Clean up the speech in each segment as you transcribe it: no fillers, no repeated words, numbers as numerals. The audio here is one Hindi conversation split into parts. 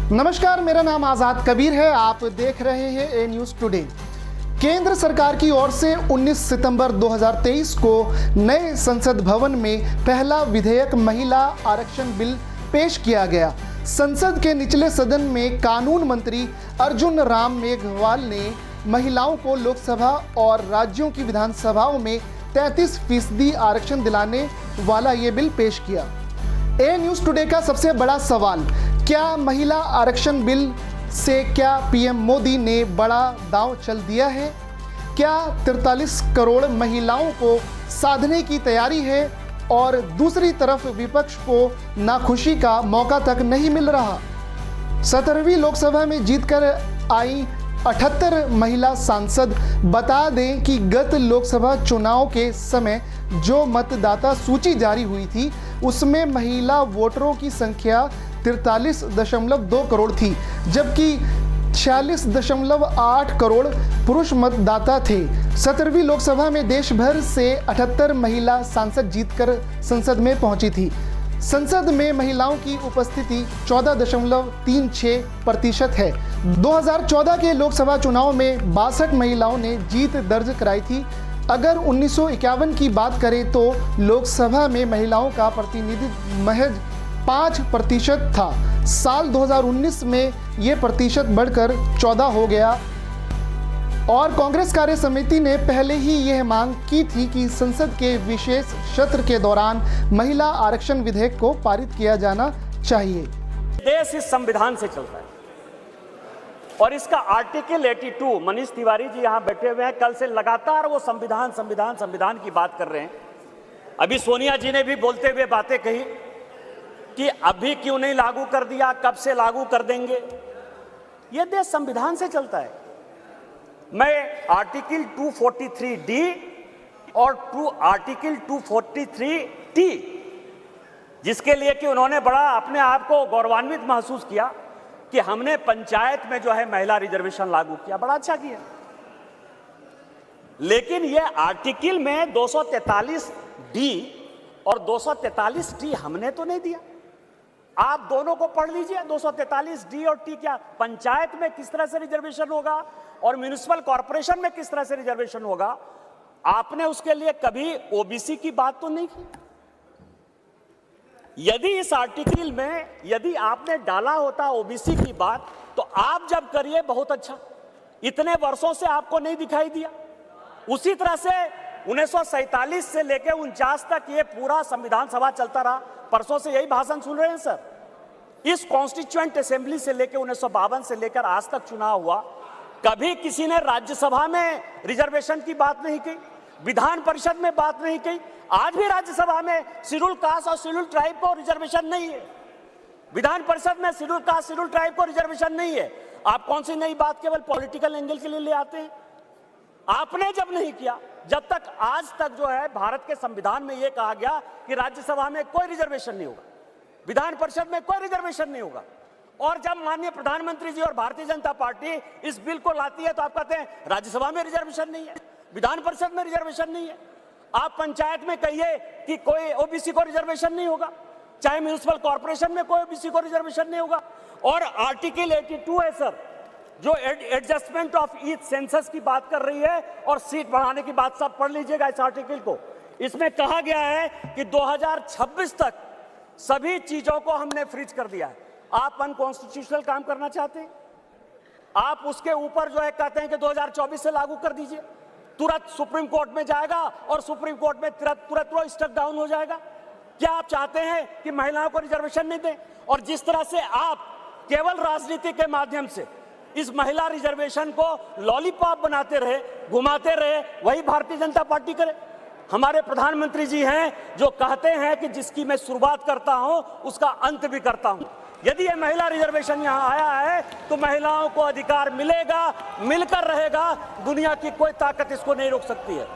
नमस्कार, मेरा नाम आज़ाद कबीर है। आप देख रहे हैं ए न्यूज़ टुडे। केंद्र सरकार की ओर से 19 सितंबर 2023 को नए संसद भवन में पहला विधेयक महिला आरक्षण बिल पेश किया गया। संसद के निचले सदन में कानून मंत्री अर्जुन राम मेघवाल ने महिलाओं को लोकसभा और राज्यों की विधानसभाओं में 33% आरक्षण दिलाने वाला ये बिल पेश किया। ए न्यूज़ टुडे का सबसे बड़ा सवाल, क्या महिला आरक्षण बिल से क्या पीएम मोदी ने बड़ा दांव चल दिया है? क्या 43 करोड़ महिलाओं को साधने की तैयारी है और दूसरी तरफ विपक्ष को नाखुशी का मौका तक नहीं मिल रहा? 17वीं लोकसभा में जीतकर आई 78 महिला सांसद। बता दें कि गत लोकसभा चुनाव के समय जो मतदाता सूची जारी हुई थी उसमें महिला वोटरों की संख्या 43.2 करोड़ थी, जबकि 46.8 करोड़ पुरुष मतदाता थे। 17वीं लोकसभा में देश भर से 78 महिला सांसद जीतकर संसद में पहुंची थी। संसद में महिलाओं की उपस्थिति 14.36% है। 2014 के लोकसभा चुनाव में 62 महिलाओं ने जीत दर्ज कराई थी। अगर 1951 की बात करें तो लोकसभा में महिलाओं का प्रतिनिधित्व महज 5% था। साल 2019 में ये प्रतिशत बढ़कर 14 हो गया और कांग्रेस कार्य समिति ने पहले ही यह मांग की थी कि संसद के विशेष सत्र के दौरान महिला आरक्षण विधेयक को पारित किया जाना चाहिए। देश इस संविधान से चलता है और इसका आर्टिकल 82, मनीष तिवारी जी यहाँ बैठे हुए हैं, कल से लगातार वो संविधान संविधान संविधान की बात कर रहे हैं। अभी सोनिया जी ने भी बोलते हुए बातें कही कि अभी क्यों नहीं लागू कर दिया, कब से लागू कर देंगे। ये देश संविधान से चलता है। मैं आर्टिकल 243D और आर्टिकल 243T, जिसके लिए कि उन्होंने बड़ा अपने आप को गौरवान्वित महसूस किया कि हमने पंचायत में जो है महिला रिजर्वेशन लागू किया, बड़ा अच्छा किया। लेकिन ये आर्टिकल में 243D और 243T हमने तो नहीं दिया। आप दोनों को पढ़ लीजिए, 243D और T क्या पंचायत में किस तरह से रिजर्वेशन होगा और म्युनिसिपल कॉर्पोरेशन में किस तरह से रिजर्वेशन होगा। आपने उसके लिए कभी ओबीसी की बात तो नहीं की। यदि इस आर्टिकल में यदि आपने डाला होता ओबीसी की बात तो आप जब करिए बहुत अच्छा, इतने वर्षों से आपको नहीं दिखाई दिया। उसी तरह से 1947 से लेकर 49 तक ये पूरा संविधान सभा चलता रहा। परसों से यही भाषण सुन रहे हैं सर। इस कॉन्स्टिट्यूएंट असेंबली से लेकर 1952 से लेकर आज तक चुनाव हुआ, कभी किसी ने राज्यसभा में रिजर्वेशन की बात नहीं की, विधान परिषद में बात नहीं की। आज भी राज्यसभा में शेड्यूल कास्ट और शेड्यूल ट्राइब को रिजर्वेशन नहीं है। विधान परिषद में शेड्यूल कास्ट शेड्यूल ट्राइब को रिजर्वेशन नहीं है। आप कौन सी नई बात केवल पॉलिटिकल एंगल के लिए ले आते हैं? आपने जब नहीं किया, जब तक आज तक जो है भारत के संविधान में यह कहा गया कि राज्यसभा में कोई रिजर्वेशन नहीं होगा, विधान परिषद में कोई रिजर्वेशन नहीं होगा। और जब माननीय प्रधानमंत्री जी और भारतीय जनता पार्टी इस बिल को लाती है तो आप कहते हैं राज्यसभा में रिजर्वेशन नहीं है, विधान परिषद में रिजर्वेशन नहीं है। आप पंचायत में कहिए कि कोई ओबीसी को रिजर्वेशन नहीं होगा, चाहे म्युनिसिपल कॉर्पोरेशन में कोई ओबीसी को रिजर्वेशन नहीं होगा। और आर्टिकल 82 है सर, जो एडजस्टमेंट ऑफ ईच सेंसस की बात कर रही है और सीट बढ़ाने की बात, सब पढ़ लीजिएगा इस आर्टिकल को। इसमें कहा गया है कि 2026 तक सभी चीजों को हमने फ्रीज कर दिया है। आप अनकॉन्स्टिट्यूशनल काम करना चाहते हैं, आप उसके ऊपर जो है कहते हैं कि 2024 से लागू कर दीजिए। तुरंत सुप्रीम कोर्ट में जाएगा और सुप्रीम कोर्ट में तुरंत वो स्टक डाउन हो जाएगा। क्या आप चाहते हैं कि महिलाओं को रिजर्वेशन नहीं दें? और जिस तरह से आप केवल राजनीति के माध्यम से इस महिला रिजर्वेशन को लॉलीपॉप बनाते रहे, घुमाते रहे, वही भारतीय जनता पार्टी करे। हमारे प्रधानमंत्री जी हैं जो कहते हैं कि जिसकी मैं शुरुआत करता हूं उसका अंत भी करता हूं। यदि ये महिला रिजर्वेशन यहाँ आया है तो महिलाओं को अधिकार मिलेगा, मिलकर रहेगा। दुनिया की कोई ताकत इसको नहीं रोक सकती है।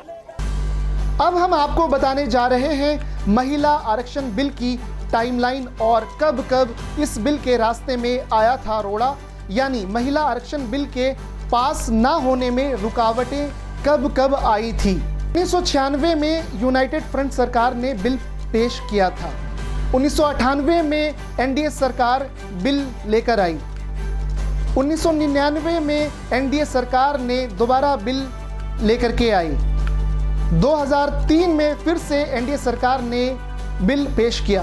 अब हम आपको बताने जा रहे हैं महिला आरक्षण बिल की टाइमलाइन और कब कब इस बिल के रास्ते में आया था रोड़ा, यानी महिला आरक्षण बिल के पास ना होने में रुकावटें कब कब आई थी। 1996 में यूनाइटेड फ्रंट सरकार ने बिल पेश किया था। 1998 में एनडीए सरकार बिल लेकर आई। 1999 में एनडीए सरकार ने दोबारा बिल लेकर के आई। 2003 में फिर से एनडीए सरकार ने बिल पेश किया।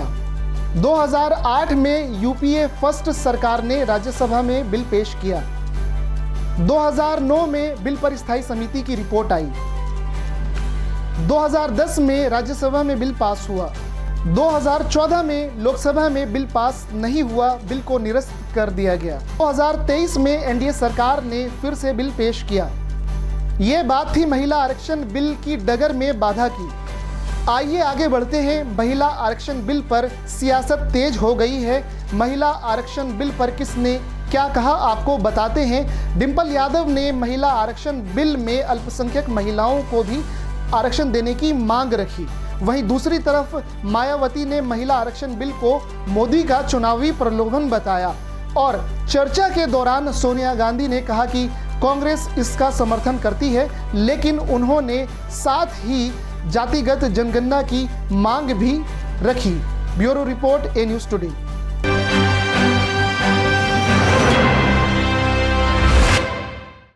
2008 में यूपीए फर्स्ट सरकार ने राज्यसभा में बिल पेश किया। 2009 में बिल पर स्थायी समिति की रिपोर्ट आई। 2010 में राज्यसभा में बिल पास हुआ। 2014 में लोकसभा में बिल पास नहीं हुआ, बिल को निरस्त कर दिया गया। 2023 में एनडीए सरकार ने फिर से बिल पेश किया। ये बात थी महिला आरक्षण बिल की डगर में बाधा की। आइए आगे बढ़ते हैं। महिला आरक्षण बिल पर सियासत तेज हो गई है। महिला आरक्षण बिल पर किसने क्या कहा आपको बताते हैं। डिंपल यादव ने महिला आरक्षण बिल में अल्पसंख्यक महिलाओं को भी आरक्षण देने की मांग रखी। वहीं दूसरी तरफ मायावती ने महिला आरक्षण बिल को मोदी का चुनावी प्रलोभन बताया और चर्चा के दौरान सोनिया गांधी ने कहा कि कांग्रेस इसका समर्थन करती है, लेकिन उन्होंने साथ ही जातिगत जनगणना की मांग भी रखी। ब्यूरो रिपोर्ट, ए न्यूज़ टुडे।